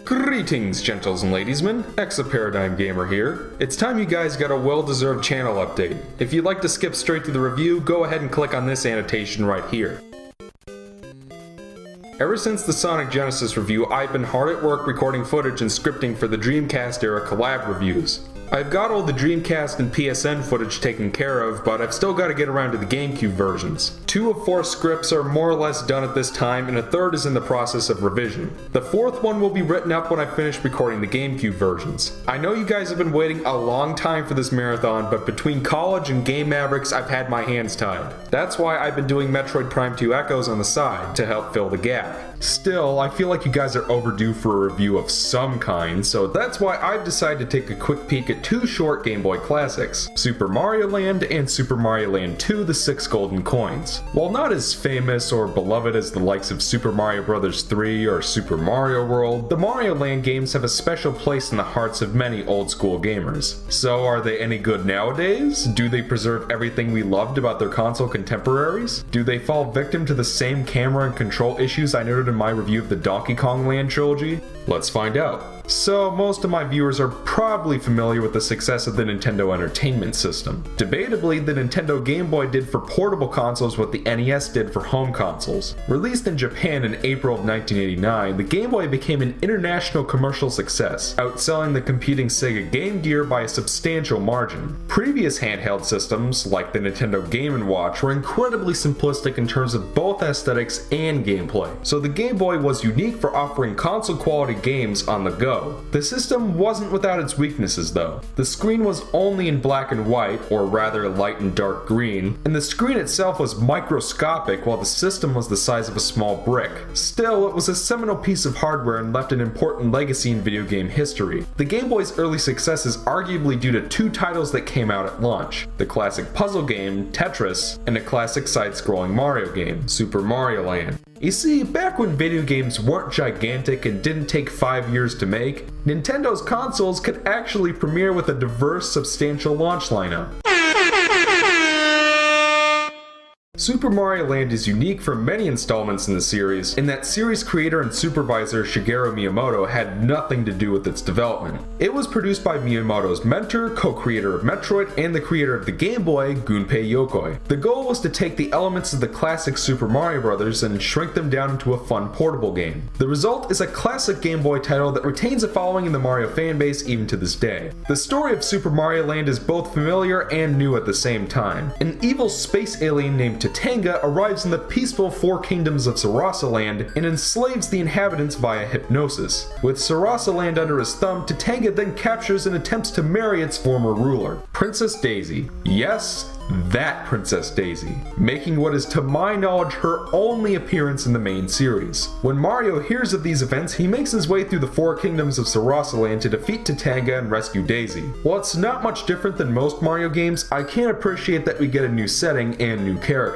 Greetings, gentles and ladiesmen, ExoParadigmGamer here. It's time you guys got a well-deserved channel update. If you'd like to skip straight to the review, go ahead and click on this annotation right here. Ever since the Sonic Genesis review, I've been hard at work recording footage and scripting for the Dreamcast era collab reviews. I've got all the Dreamcast and PSN footage taken care of, but I've still got to get around to the GameCube versions. 2 of 4 scripts are more or less done at this time, and a third is in the process of revision. The 4th one will be written up when I finish recording the GameCube versions. I know you guys have been waiting a long time for this marathon, but between college and Game Mavericks, I've had my hands tied. That's why I've been doing Metroid Prime 2 Echoes on the side, to help fill the gap. Still, I feel like you guys are overdue for a review of some kind, so that's why I've decided to take a quick peek at 2 short Game Boy classics, Super Mario Land and Super Mario Land 2: The 6 Golden Coins. While not as famous or beloved as the likes of Super Mario Bros. 3 or Super Mario World, the Mario Land games have a special place in the hearts of many old school gamers. So are they any good nowadays? Do they preserve everything we loved about their console contemporaries? Do they fall victim to the same camera and control issues I noted in my review of the Donkey Kong Land trilogy? Let's find out. So, most of my viewers are probably familiar with the success of the Nintendo Entertainment System. Debatably, the Nintendo Game Boy did for portable consoles what the NES did for home consoles. Released in Japan in April of 1989, the Game Boy became an international commercial success, outselling the competing Sega Game Gear by a substantial margin. Previous handheld systems, like the Nintendo Game & Watch, were incredibly simplistic in terms of both aesthetics and gameplay, so the Game Boy was unique for offering console-quality games on the go. The system wasn't without its weaknesses though. The screen was only in black and white, or rather light and dark green, and the screen itself was microscopic while the system was the size of a small brick. Still, it was a seminal piece of hardware and left an important legacy in video game history. The Game Boy's early success is arguably due to 2 titles that came out at launch: the classic puzzle game, Tetris, and a classic side-scrolling Mario game, Super Mario Land. You see, back when video games weren't gigantic and didn't take 5 years to make, Nintendo's consoles could actually premiere with a diverse, substantial launch lineup. Super Mario Land is unique for many installments in the series, in that series creator and supervisor Shigeru Miyamoto had nothing to do with its development. It was produced by Miyamoto's mentor, co-creator of Metroid, and the creator of the Game Boy, Gunpei Yokoi. The goal was to take the elements of the classic Super Mario Bros. And shrink them down into a fun portable game. The result is a classic Game Boy title that retains a following in the Mario fanbase even to this day. The story of Super Mario Land is both familiar and new at the same time. An evil space alien named Tanga arrives in the peaceful 4 kingdoms of Sarasa Land and enslaves the inhabitants via hypnosis. With Sarasa Land under his thumb, Tanga then captures and attempts to marry its former ruler, Princess Daisy. Yes, that Princess Daisy, making what is to my knowledge her only appearance in the main series. When Mario hears of these events, he makes his way through the 4 kingdoms of Sarasa Land to defeat Tanga and rescue Daisy. While it's not much different than most Mario games, I can appreciate that we get a new setting and new characters.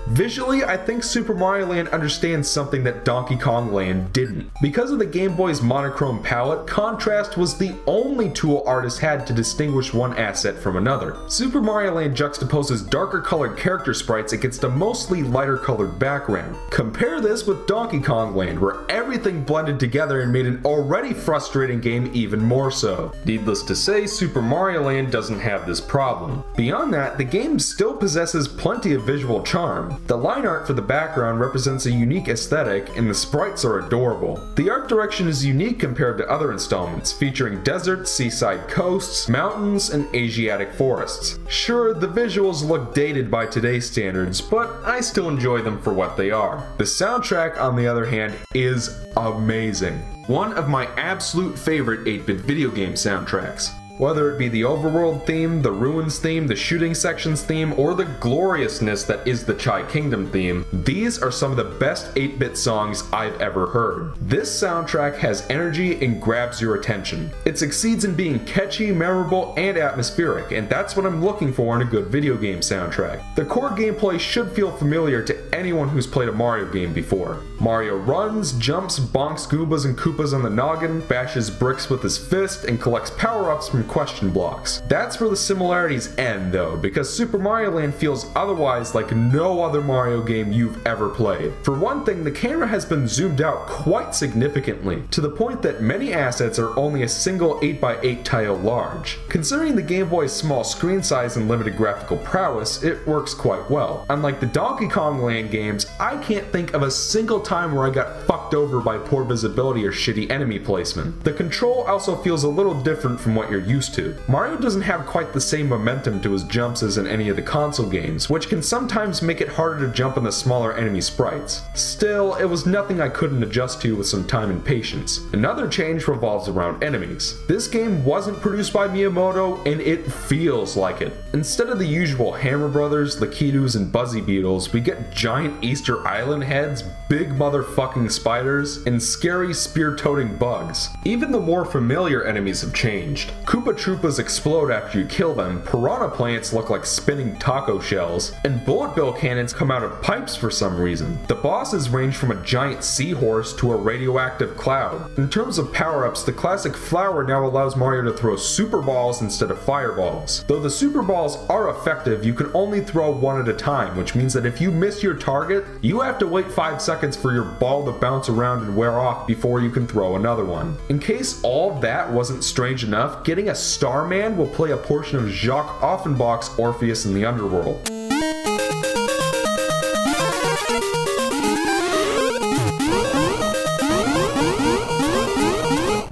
Visually, I think Super Mario Land understands something that Donkey Kong Land didn't. Because of the Game Boy's monochrome palette, contrast was the only tool artists had to distinguish one asset from another. Super Mario Land juxtaposes darker colored character sprites against a mostly lighter colored background. Compare this with Donkey Kong Land, where everything blended together and made an already frustrating game even more so. Needless to say, Super Mario Land doesn't have this problem. Beyond that, the game still possesses plenty of visual charm. The line art for the background represents a unique aesthetic, and the sprites are adorable. The art direction is unique compared to other installments, featuring deserts, seaside coasts, mountains, and Asiatic forests. Sure, the visuals look dated by today's standards, but I still enjoy them for what they are. The soundtrack, on the other hand, is amazing. One of my absolute favorite 8-bit video game soundtracks. Whether it be the overworld theme, the ruins theme, the shooting sections theme, or the gloriousness that is the Chai Kingdom theme, these are some of the best 8-bit songs I've ever heard. This soundtrack has energy and grabs your attention. It succeeds in being catchy, memorable, and atmospheric, and that's what I'm looking for in a good video game soundtrack. The core gameplay should feel familiar to anyone who's played a Mario game before. Mario runs, jumps, bonks Goombas and Koopas on the noggin, bashes bricks with his fist, and collects power-ups from question blocks. That's where the similarities end though, because Super Mario Land feels otherwise like no other Mario game you've ever played. For one thing, the camera has been zoomed out quite significantly, to the point that many assets are only a single 8x8 tile large. Considering the Game Boy's small screen size and limited graphical prowess, it works quite well. Unlike the Donkey Kong Land games, I can't think of a single time where I got fucked over by poor visibility or shitty enemy placement. The control also feels a little different from what you're used to. Mario doesn't have quite the same momentum to his jumps as in any of the console games, which can sometimes make it harder to jump on the smaller enemy sprites. Still, it was nothing I couldn't adjust to with some time and patience. Another change revolves around enemies. This game wasn't produced by Miyamoto, and it feels like it. Instead of the usual Hammer Brothers, Lakidus, and Buzzy Beetles, we get giant Easter Island heads, big motherfucking spiders, and scary spear-toting bugs. Even the more familiar enemies have changed. Koopa Troopas explode after you kill them, piranha plants look like spinning taco shells, and bullet bill cannons come out of pipes for some reason. The bosses range from a giant seahorse to a radioactive cloud. In terms of power-ups, the classic flower now allows Mario to throw super balls instead of fireballs. Though the super balls are effective, you can only throw one at a time, which means that if you miss your target, you have to wait 5 seconds for your ball to bounce around and wear off before you can throw another one. In case all that wasn't strange enough, getting a Starman will play a portion of Jacques Offenbach's Orpheus in the Underworld.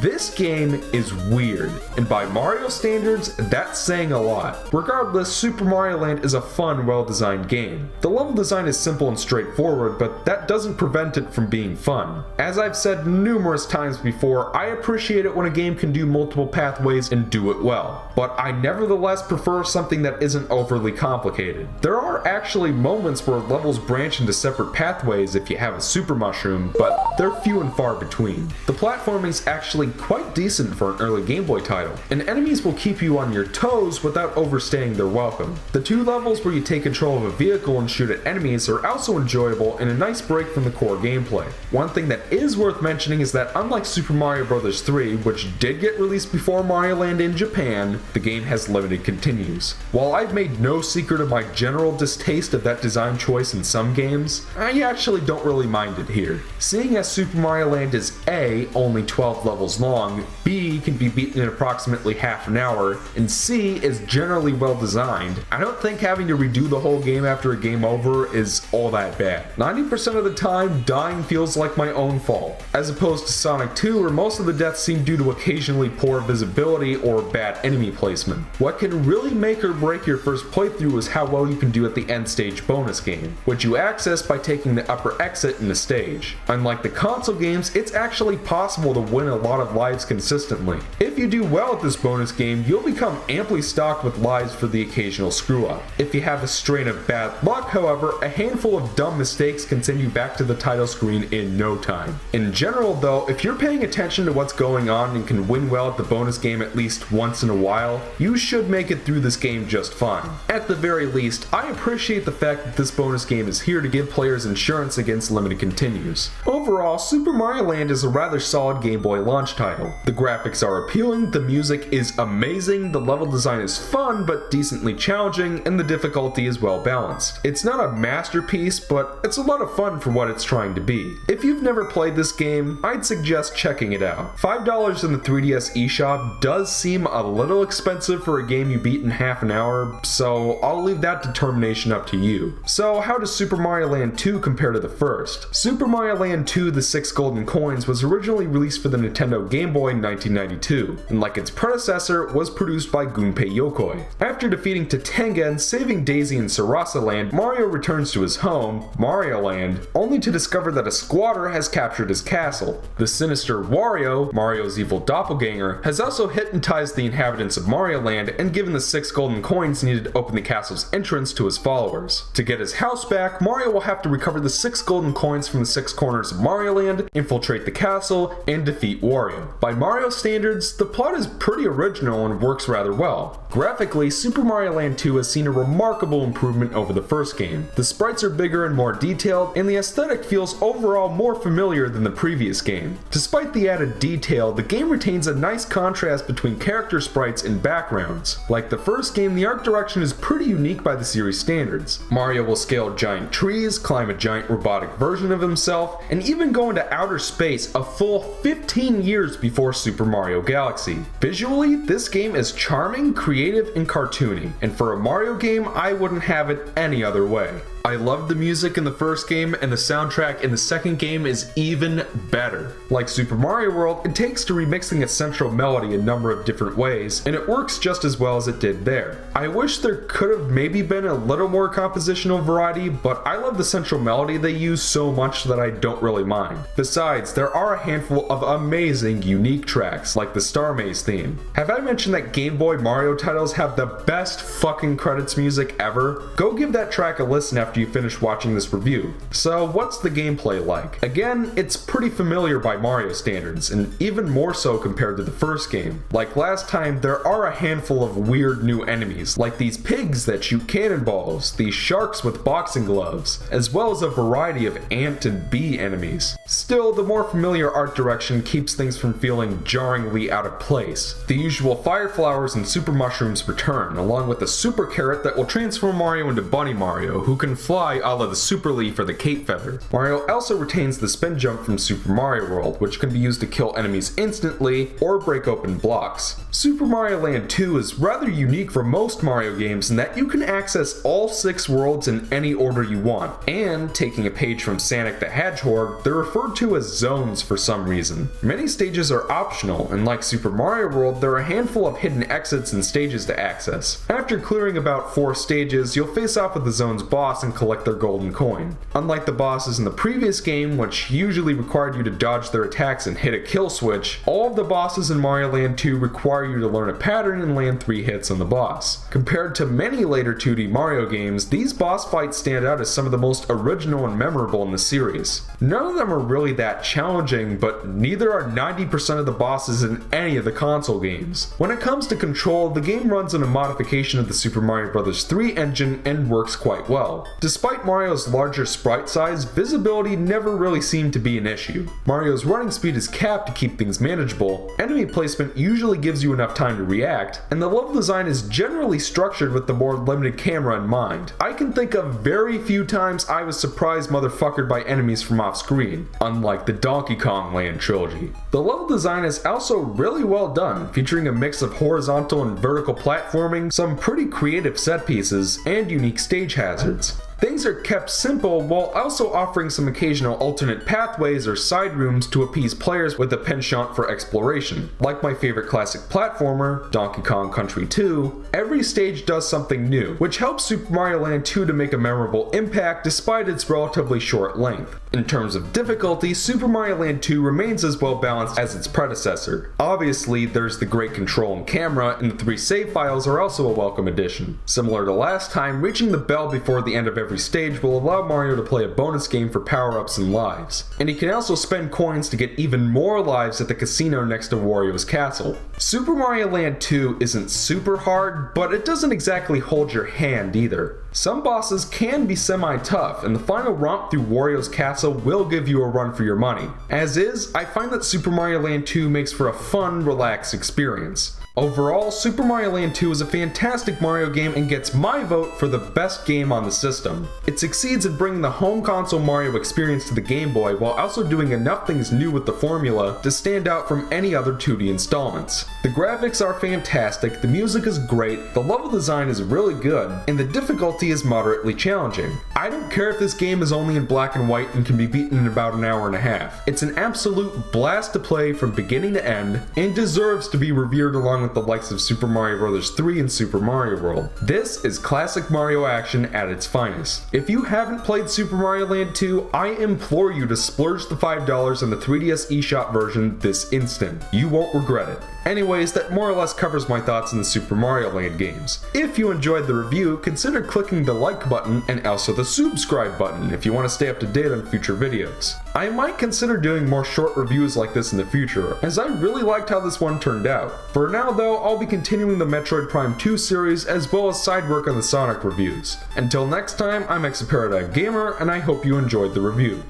This game is weird, and by Mario standards, that's saying a lot. Regardless, Super Mario Land is a fun, well-designed game. The level design is simple and straightforward, but that doesn't prevent it from being fun. As I've said numerous times before, I appreciate it when a game can do multiple pathways and do it well, but I nevertheless prefer something that isn't overly complicated. There are actually moments where levels branch into separate pathways if you have a super mushroom, but they're few and far between. The platforming's actually quite decent for an early Game Boy title, and enemies will keep you on your toes without overstaying their welcome. The 2 levels where you take control of a vehicle and shoot at enemies are also enjoyable and a nice break from the core gameplay. One thing that is worth mentioning is that unlike Super Mario Bros. 3, which did get released before Mario Land in Japan, the game has limited continues. While I've made no secret of my general distaste of that design choice in some games, I actually don't really mind it here. Seeing as Super Mario Land is A, only 12 levels long, B, can be beaten in approximately half an hour, and C, is generally well designed, I don't think having to redo the whole game after a game over is all that bad. 90% of the time, dying feels like my own fault, as opposed to Sonic 2 where most of the deaths seem due to occasionally poor visibility or bad enemy placement. What can really make or break your first playthrough is how well you can do at the end stage bonus game, which you access by taking the upper exit in the stage. Unlike the console games, it's actually possible to win a lot of lives consistently. If you do well at this bonus game, you'll become amply stocked with lives for the occasional screw up. If you have a strain of bad luck, however, a handful of dumb mistakes can send you back to the title screen in no time. In general though, if you're paying attention to what's going on and can win well at the bonus game at least once in a while, you should make it through this game just fine. At the very least, I appreciate the fact that this bonus game is here to give players insurance against limited continues. Overall, Super Mario Land is a rather solid Game Boy launch title. The graphics are appealing, the music is amazing, the level design is fun but decently challenging, and the difficulty is well balanced. It's not a masterpiece, but it's a lot of fun for what it's trying to be. If you've never played this game, I'd suggest checking it out. $5 in the 3DS eShop does seem a little expensive for a game you beat in half an hour, so I'll leave that determination up to you. So how does Super Mario Land 2 compare to the first? Super Mario Land 2: The 6 Golden Coins was originally released for the Nintendo Game Boy in 1992, and like its predecessor, was produced by Gunpei Yokoi. After defeating Tenga and saving Daisy in Sarasa Land, Mario returns to his home, Mario Land, only to discover that a squatter has captured his castle. The sinister Wario, Mario's evil doppelganger, has also hypnotized the inhabitants of Mario Land and given the 6 golden coins needed to open the castle's entrance to his followers. To get his house back, Mario will have to recover the 6 golden coins from the 6 corners of Mario Land, infiltrate the castle, and defeat Wario. By Mario standards, the plot is pretty original and works rather well. Graphically, Super Mario Land 2 has seen a remarkable improvement over the first game. The sprites are bigger and more detailed, and the aesthetic feels overall more familiar than the previous game. Despite the added detail, the game retains a nice contrast between character sprites and backgrounds. Like the first game, the art direction is pretty unique by the series standards. Mario will scale giant trees, climb a giant robotic version of himself, and even go into outer space a full 15 years before Super Mario Galaxy. Visually, this game is charming, creative, and cartoony, and for a Mario game, I wouldn't have it any other way. I loved the music in the first game, and the soundtrack in the second game is even better. Like Super Mario World, it takes to remixing a central melody a number of different ways, and it works just as well as it did there. I wish there could have maybe been a little more compositional variety, but I love the central melody they use so much that I don't really mind. Besides, there are a handful of amazing, unique tracks, like the Star Maze theme. Have I mentioned that Game Boy Mario titles have the best fucking credits music ever? Go give that track a listen after you finish watching this review. So what's the gameplay like? Again, it's pretty familiar by Mario standards, and even more so compared to the first game. Like last time, there are a handful of weird new enemies, like these pigs that shoot cannonballs, these sharks with boxing gloves, as well as a variety of ant and bee enemies. Still, the more familiar art direction keeps things from feeling jarringly out of place. The usual fire flowers and super mushrooms return, along with a super carrot that will transform Mario into Bunny Mario, who can fly a la the Super Leaf or the Cape Feather. Mario also retains the spin jump from Super Mario World, which can be used to kill enemies instantly or break open blocks. Super Mario Land 2 is rather unique for most Mario games in that you can access all 6 worlds in any order you want, and taking a page from Sonic the Hedgehog, they're referred to as zones for some reason. Many stages are optional, and like Super Mario World, there are a handful of hidden exits and stages to access. After clearing about 4 stages, you'll face off with the zone's boss and collect their golden coin. Unlike the bosses in the previous game, which usually required you to dodge their attacks and hit a kill switch, all of the bosses in Mario Land 2 require you to learn a pattern and land 3 hits on the boss. Compared to many later 2D Mario games, these boss fights stand out as some of the most original and memorable in the series. None of them are really that challenging, but neither are 90% of the bosses in any of the console games. When it comes to control, the game runs on a modification of the Super Mario Bros. 3 engine and works quite well. Despite Mario's larger sprite size, visibility never really seemed to be an issue. Mario's running speed is capped to keep things manageable, enemy placement usually gives you enough time to react, and the level design is generally structured with the more limited camera in mind. I can think of very few times I was surprised motherfuckered by enemies from off screen, unlike the Donkey Kong Land trilogy. The level design is also really well done, featuring a mix of horizontal and vertical platforming, some pretty creative set pieces, and unique stage hazards. Things are kept simple while also offering some occasional alternate pathways or side rooms to appease players with a penchant for exploration. Like my favorite classic platformer, Donkey Kong Country 2, every stage does something new, which helps Super Mario Land 2 to make a memorable impact despite its relatively short length. In terms of difficulty, Super Mario Land 2 remains as well balanced as its predecessor. Obviously, there's the great control and camera, and the 3 save files are also a welcome addition. Similar to last time, reaching the bell before the end of every stage will allow Mario to play a bonus game for power-ups and lives. And he can also spend coins to get even more lives at the casino next to Wario's castle. Super Mario Land 2 isn't super hard, but it doesn't exactly hold your hand either. Some bosses can be semi-tough, and the final romp through Wario's castle will give you a run for your money. As is, I find that Super Mario Land 2 makes for a fun, relaxed experience. Overall, Super Mario Land 2 is a fantastic Mario game and gets my vote for the best game on the system. It succeeds in bringing the home console Mario experience to the Game Boy while also doing enough things new with the formula to stand out from any other 2D installments. The graphics are fantastic, the music is great, the level design is really good, and the difficulty is moderately challenging. I don't care if this game is only in black and white and can be beaten in about an hour and a half. It's an absolute blast to play from beginning to end, and deserves to be revered along with the likes of Super Mario Bros. 3 and Super Mario World. This is classic Mario action at its finest. If you haven't played Super Mario Land 2, I implore you to splurge the $5 on the 3DS eShop version this instant. You won't regret it. Anyways, that more or less covers my thoughts on the Super Mario Land games. If you enjoyed the review, consider clicking the like button and also the subscribe button if you want to stay up to date on future videos. I might consider doing more short reviews like this in the future, as I really liked how this one turned out. For now though, I'll be continuing the Metroid Prime 2 series as well as side work on the Sonic reviews. Until next time, I'm ExoParadigmGamer, and I hope you enjoyed the review.